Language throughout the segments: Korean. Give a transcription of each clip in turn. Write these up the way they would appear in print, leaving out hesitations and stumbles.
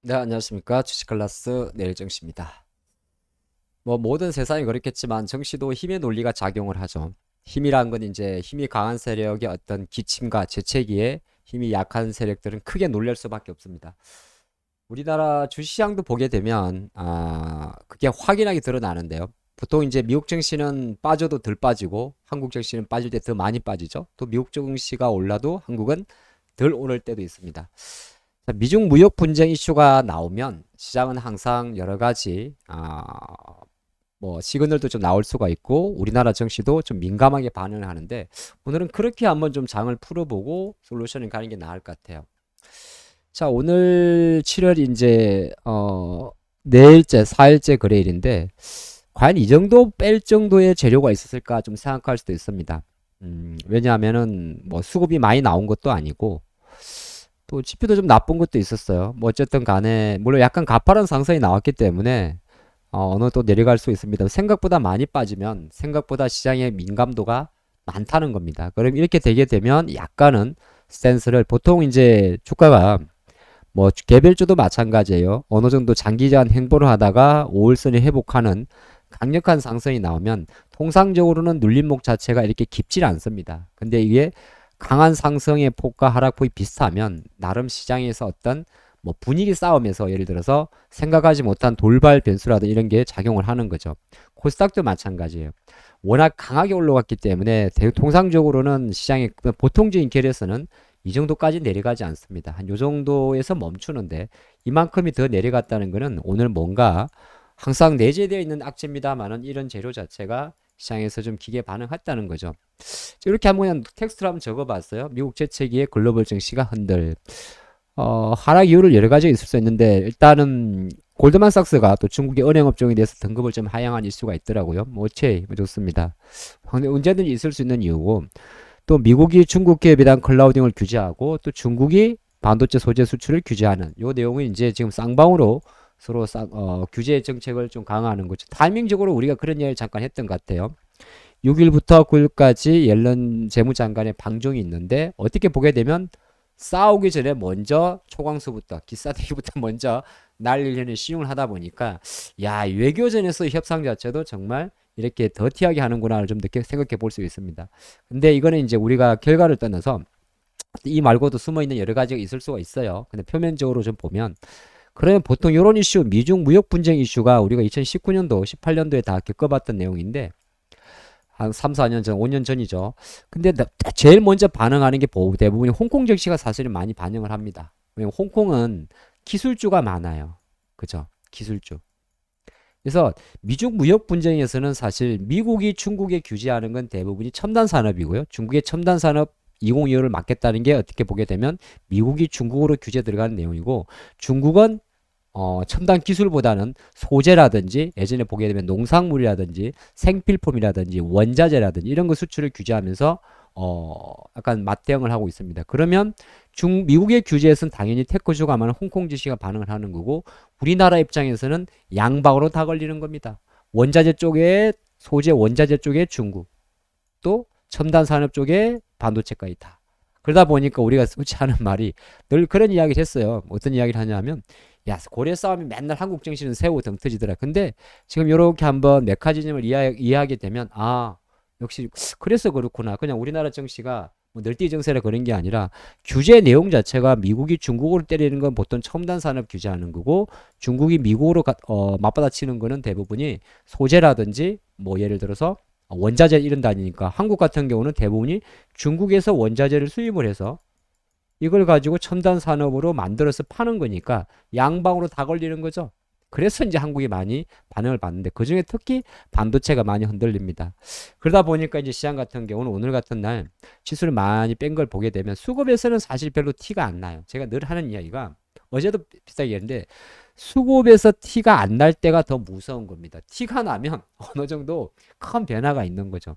네, 안녕하십니까. 주식클래스 내일정씨입니다. 모든 세상이 그렇겠지만 정시도 힘의 논리가 작용을 하죠. 힘이란 건 이제 힘이 강한 세력의 어떤 기침과 재채기에 힘이 약한 세력들은 크게 놀랄 수밖에 없습니다. 우리나라 주시장도 보게 되면 그게 확연하게 드러나는데요. 보통 이제 미국 증시는 빠져도 덜 빠지고 한국 증시는 빠질 때 더 많이 빠지죠. 또 미국 증시가 올라도 한국은 덜 오를 때도 있습니다. 미중 무역 분쟁 이슈가 나오면 시장은 항상 여러 가지 시그널도 좀 나올 수가 있고 우리나라 증시도 좀 민감하게 반응을 하는데 오늘은 그렇게 한번 좀 장을 풀어보고 솔루션을 가는 게 나을 것 같아요. 자, 오늘 7월 이제 내일째 4일째 거래일인데 과연 이 정도 뺄 정도의 재료가 있었을까 좀 생각할 수도 있습니다. 왜냐하면은 뭐 수급이 많이 나온 것도 아니고 또 지표도 좀 나쁜 것도 있었어요. 뭐 어쨌든 간에 물론 약간 가파른 상승이 나왔기 때문에 어느 또 내려갈 수 있습니다. 생각보다 많이 빠지면 생각보다 시장의 민감도가 많다는 겁니다. 그럼 이렇게 되게 되면 약간은 스탠스를 보통 이제 주가가 뭐 개별주도 마찬가지예요. 어느 정도 장기간 행보를 하다가 5일선을 회복하는 강력한 상승이 나오면 통상적으로는 눌림목 자체가 이렇게 깊질 않습니다. 근데 이게 강한 상승의 폭과 하락폭이 비슷하면 나름 시장에서 어떤 뭐 분위기 싸움에서 예를 들어서 생각하지 못한 돌발 변수라든 이런 게 작용을 하는 거죠. 코스닥도 마찬가지예요. 워낙 강하게 올라갔기 때문에 통상적으로는 시장의 보통적인 결에서는 이 정도까지 내려가지 않습니다. 한 요 정도에서 멈추는데 이만큼이 더 내려갔다는 것은 오늘 뭔가 항상 내재되어 있는 악재입니다만은 이런 재료 자체가 시장에서 좀 기계 반응했다는 거죠. 이렇게 한번 그냥 텍스트로 한번 적어봤어요. 미국 재채기에 글로벌 증시가 흔들. 하락 이유를 여러 가지 있을 수 있는데 일단은 골드만삭스가 또 중국의 은행 업종에 대해서 등급을 좀 하향한 이슈가 있더라고요. 뭐 오케이, 좋습니다. 언제든지 있을 수 있는 이유고 또 미국이 중국 기업에 대한 클라우딩을 규제하고 또 중국이 반도체 소재 수출을 규제하는 요 내용은 이제 지금 쌍방으로 서로 규제 정책을 좀 강화하는 거죠. 타이밍적으로 우리가 그런 이야기를 잠깐 했던 것 같아요. 6일부터 9일까지 옐런 재무장관의 방종이 있는데 어떻게 보게 되면 싸우기 전에 먼저 초강수부터 기싸대기부터 먼저 날리려는 시용을 하다 보니까 야, 외교전에서 협상 자체도 정말 이렇게 더티하게 하는구나를 좀 늦게 생각해 볼 수 있습니다. 근데 이거는 이제 우리가 결과를 떠나서 이 말고도 숨어 있는 여러 가지가 있을 수가 있어요. 근데 표면적으로 좀 보면 그러면 보통 이런 이슈, 미중 무역 분쟁 이슈가 우리가 2019년도, 18년도에 다 겪어봤던 내용인데 한 3, 4년 전, 5년 전이죠. 근데 제일 먼저 반응하는 게 대부분이 홍콩 증시가 사실은 많이 반영을 합니다. 왜냐면 홍콩은 기술주가 많아요. 그죠? 기술주. 그래서 미중 무역 분쟁에서는 사실 미국이 중국에 규제하는 건 대부분이 첨단 산업이고요. 중국의 첨단 산업 2025를 막겠다는 게 어떻게 보게 되면 미국이 중국으로 규제 들어가는 내용이고 중국은 첨단 기술보다는 소재라든지 예전에 보게 되면 농산물이라든지 생필품이라든지 원자재라든지 이런 거 수출을 규제하면서 약간 맞대응을 하고 있습니다. 그러면 미국의 규제에서는 당연히 테크주가 많은 홍콩 지시가 반응을 하는 거고 우리나라 입장에서는 양방으로 다 걸리는 겁니다. 원자재 쪽에 소재 원자재 쪽에 중국 또 첨단 산업 쪽에 반도체까지 다. 그러다 보니까 우리가 솔직히 하는 말이 늘 그런 이야기를 했어요. 어떤 이야기를 하냐면 야, 고래 싸움이 맨날 한국 정신은 새우 등 터지더라. 근데 지금 이렇게 한번 메커니즘을 이해하게 되면 역시 그래서 그렇구나. 그냥 우리나라 정치가 뭐 널뛰기 정세라 그런 게 아니라 규제 내용 자체가 미국이 중국으로 때리는 건 보통 첨단 산업 규제하는 거고 중국이 미국으로 맞받아치는 거는 대부분이 소재라든지 뭐 예를 들어서 원자재 이런 다니니까 한국 같은 경우는 대부분이 중국에서 원자재를 수입을 해서 이걸 가지고 첨단 산업으로 만들어서 파는 거니까 양방으로 다 걸리는 거죠. 그래서 이제 한국이 많이 반응을 받는데 그중에 특히 반도체가 많이 흔들립니다. 그러다 보니까 이제 시장 같은 경우는 오늘 같은 날 지수를 많이 뺀 걸 보게 되면 수급에서는 사실 별로 티가 안 나요. 제가 늘 하는 이야기가 어제도 비슷하게 했는데 수급에서 티가 안 날 때가 더 무서운 겁니다. 티가 나면 어느 정도 큰 변화가 있는 거죠.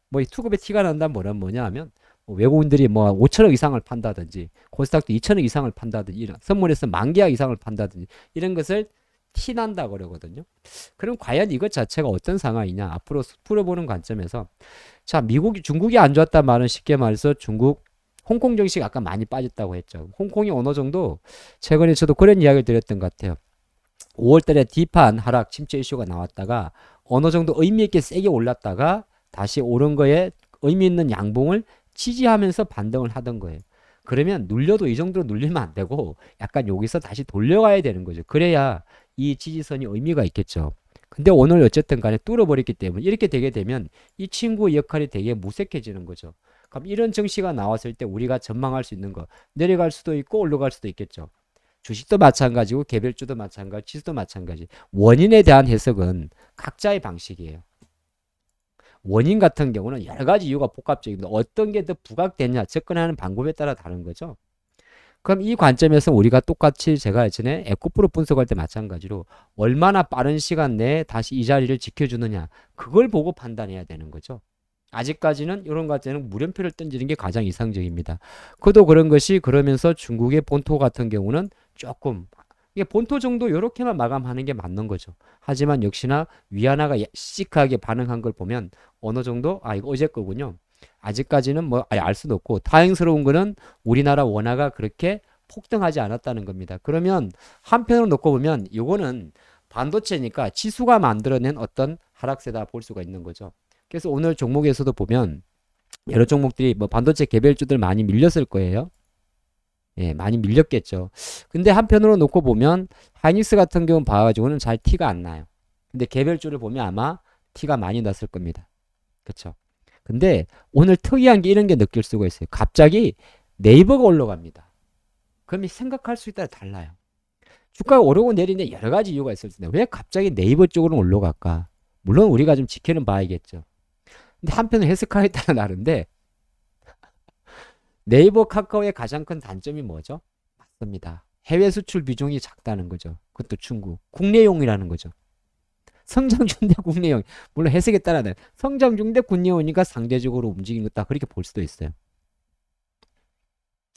뭐 수급에 티가 난다는 뭐냐 하면 외국인들이 뭐 5천억 이상을 판다든지 코스닥도 2천억 이상을 판다든지 이런 선물에서 만 계약 이상을 판다든지 이런 것을 티난다 그러거든요. 그럼 과연 이것 자체가 어떤 상황이냐 앞으로 풀어보는 관점에서 자 미국이 중국이 안 좋았단 말은 쉽게 말해서 중국 홍콩 증시가 아까 많이 빠졌다고 했죠. 홍콩이 어느 정도 최근에 저도 그런 이야기를 드렸던 것 같아요. 5월 달에 D판 하락 침체 이슈가 나왔다가 어느 정도 의미 있게 세게 올랐다가 다시 오른 거에 의미 있는 양봉을 지지하면서 반등을 하던 거예요. 그러면 눌려도 이 정도로 눌리면 안 되고 약간 여기서 다시 돌려가야 되는 거죠. 그래야 이 지지선이 의미가 있겠죠. 근데 오늘 어쨌든 간에 뚫어버렸기 때문에 이렇게 되게 되면 이 친구의 역할이 되게 무색해지는 거죠. 그럼 이런 증시가 나왔을 때 우리가 전망할 수 있는 거 내려갈 수도 있고 올라갈 수도 있겠죠. 주식도 마찬가지고 개별주도 마찬가지, 지수도 마찬가지. 원인에 대한 해석은 각자의 방식이에요. 원인 같은 경우는 여러 가지 이유가 복합적입니다. 어떤 게 더 부각되냐 접근하는 방법에 따라 다른 거죠. 그럼 이 관점에서 우리가 똑같이 제가 예전에 에코프로 분석할 때 마찬가지로 얼마나 빠른 시간 내에 다시 이 자리를 지켜주느냐 그걸 보고 판단해야 되는 거죠. 아직까지는 이런 것들은 물음표를 던지는 게 가장 이상적입니다. 그도 그런 것이 그러면서 중국의 본토 같은 경우는 조금 이게 본토 정도 이렇게만 마감하는 게 맞는 거죠. 하지만 역시나 위안화가 시크하게 반응한 걸 보면 어느 정도 이거 어제 거군요. 아직까지는 뭐 알 수도 없고 다행스러운 거는 우리나라 원화가 그렇게 폭등하지 않았다는 겁니다. 그러면 한편으로 놓고 보면 이거는 반도체니까 지수가 만들어낸 어떤 하락세다 볼 수가 있는 거죠. 그래서 오늘 종목에서도 보면 여러 종목들이 뭐 반도체 개별주들 많이 밀렸을 거예요. 예, 많이 밀렸겠죠. 근데 한편으로 놓고 보면 하이닉스 같은 경우 봐가지고는 잘 티가 안 나요. 근데 개별주를 보면 아마 티가 많이 났을 겁니다. 그쵸? 근데 오늘 특이한 게 이런 게 느낄 수가 있어요. 갑자기 네이버가 올라갑니다. 그럼 생각할 수 있다라 달라요. 주가가 오르고 내리는데 여러 가지 이유가 있을 텐데 왜 갑자기 네이버 쪽으로 올라갈까? 물론 우리가 좀 지켜는 봐야겠죠. 근데 한편은 해석하에 따라 다른데 네이버 카카오의 가장 큰 단점이 뭐죠? 맞습니다. 해외 수출 비중이 작다는 거죠. 그것도 중국. 국내용이라는 거죠. 성장 중대 국내용. 물론 해석에 따라 다른. 성장 중대 국내용이니까 상대적으로 움직이는 거다. 그렇게 볼 수도 있어요.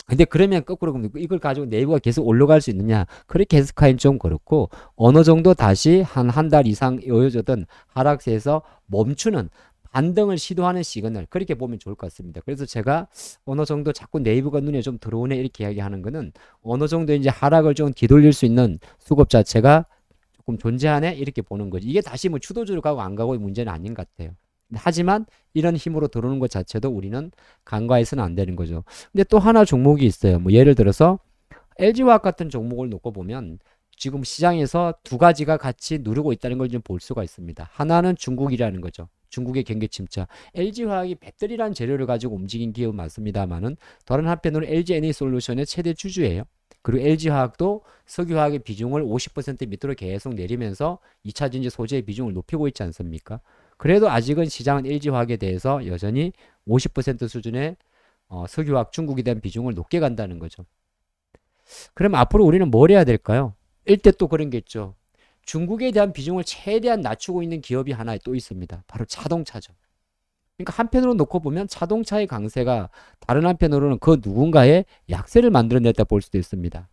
근데 그러면 거꾸로 이걸 가지고 네이버가 계속 올라갈 수 있느냐? 그렇게 해석하기는 좀 그렇고 어느 정도 다시 한 달 이상 이어졌던 하락세에서 멈추는 반등을 시도하는 시그널 그렇게 보면 좋을 것 같습니다. 그래서 제가 어느 정도 자꾸 네이버가 눈에 좀 들어오네 이렇게 이야기하는 거는 어느 정도 이제 하락을 좀 뒤돌릴 수 있는 수급 자체가 조금 존재하네 이렇게 보는 거지. 이게 다시 뭐 추도주로 가고 안 가고의 문제는 아닌 것 같아요. 하지만 이런 힘으로 들어오는 것 자체도 우리는 간과해서는 안 되는 거죠. 근데 또 하나 종목이 있어요. 뭐 예를 들어서 LG화학 같은 종목을 놓고 보면 지금 시장에서 두 가지가 같이 누르고 있다는 걸 좀 볼 수가 있습니다. 하나는 중국이라는 거죠. 중국의 경기 침체. LG화학이 배터리라는 재료를 가지고 움직인 기업 맞습니다만은 다른 한편으로 LG에너지솔루션의 최대 주주예요. 그리고 LG화학도 석유화학의 비중을 50% 밑으로 계속 내리면서 2차 전지 소재의 비중을 높이고 있지 않습니까? 그래도 아직은 시장은 LG화학에 대해서 여전히 50% 수준의 석유화학 중국에 대한 비중을 높게 간다는 거죠. 그럼 앞으로 우리는 뭘 해야 될까요? 일대 또 그런 게 있죠. 중국에 대한 비중을 최대한 낮추고 있는 기업이 하나 또 있습니다. 바로 자동차죠. 그러니까 한편으로 놓고 보면 자동차의 강세가 다른 한편으로는 그 누군가의 약세를 만들어냈다 볼 수도 있습니다.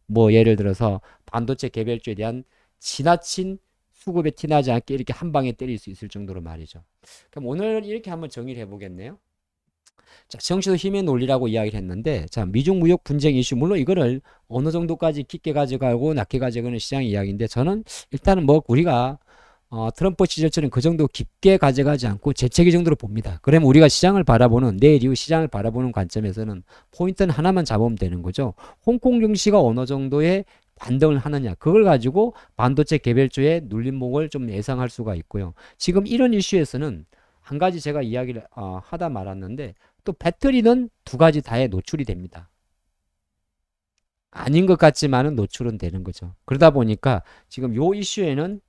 뭐 예를 들어서 반도체 개별주에 대한 지나친 수급에 티나지 않게 이렇게 한 방에 때릴 수 있을 정도로 말이죠. 그럼 오늘 이렇게 한번 정의를 해보겠네요. 자, 정치도 힘의 논리라고 이야기를 했는데, 자, 미중 무역 분쟁 이슈, 물론 이거를 어느 정도까지 깊게 가져가고 낮게 가져가는 시장 이야기인데, 저는 일단은 뭐 우리가 트럼프 시절처럼 그 정도 깊게 가져가지 않고 재채기 정도로 봅니다. 그러면 우리가 시장을 바라보는 내일 이후 시장을 바라보는 관점에서는 포인트는 하나만 잡으면 되는 거죠. 홍콩 증시가 어느 정도의 반등을 하느냐 그걸 가지고 반도체 개별주의 눌림목을 좀 예상할 수가 있고요. 지금 이런 이슈에서는 한 가지 제가 이야기를 하다 말았는데 또 배터리는 두 가지 다에 노출이 됩니다. 아닌 것 같지만은 노출은 되는 거죠. 그러다 보니까 지금 요 이슈에는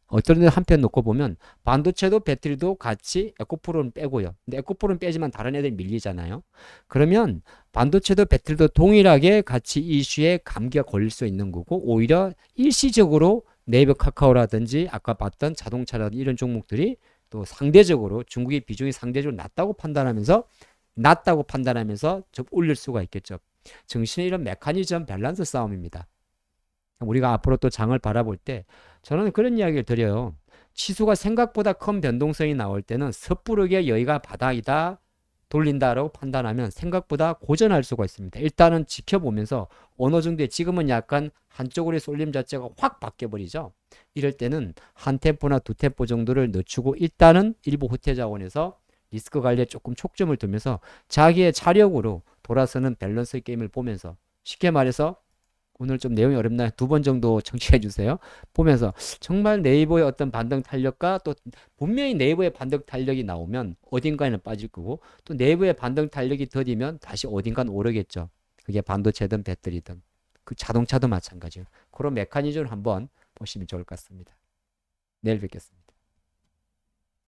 어떤 데 한편 놓고 보면 반도체도 배터리도 같이 에코프로는 빼고요. 근데 에코프로는 빼지만 다른 애들 밀리잖아요. 그러면 반도체도 배터리도 동일하게 같이 이 이슈에 감기가 걸릴 수 있는 거고 오히려 일시적으로 네이버 카카오라든지 아까 봤던 자동차라든지 이런 종목들이 또 상대적으로 중국의 비중이 상대적으로 낮다고 판단하면서 좀 올릴 수가 있겠죠. 증시는 이런 메커니즘 밸런스 싸움입니다. 우리가 앞으로 또 장을 바라볼 때 저는 그런 이야기를 드려요. 치수가 생각보다 큰 변동성이 나올 때는 섣부르게 여기가 바닥이다. 돌린다라고 판단하면 생각보다 고전할 수가 있습니다. 일단은 지켜보면서 어느 정도의 지금은 약간 한쪽으로의 쏠림 자체가 확 바뀌어버리죠. 이럴 때는 한 템포나 두 템포 정도를 늦추고 일단은 일부 후퇴 자원에서 리스크 관리에 조금 촉점을 두면서 자기의 자력으로 돌아서는 밸런스 게임을 보면서 쉽게 말해서 오늘 좀 내용이 어렵나요? 두 번 정도 청취해 주세요. 보면서 정말 네이버의 어떤 반등 탄력과 또 분명히 네이버의 반등 탄력이 나오면 어딘가에는 빠질 거고 또 네이버의 반등 탄력이 더디면 다시 어딘가는 오르겠죠. 그게 반도체든 배터리든 그 자동차도 마찬가지예요. 그런 메커니즘을 한번 보시면 좋을 것 같습니다. 내일 뵙겠습니다.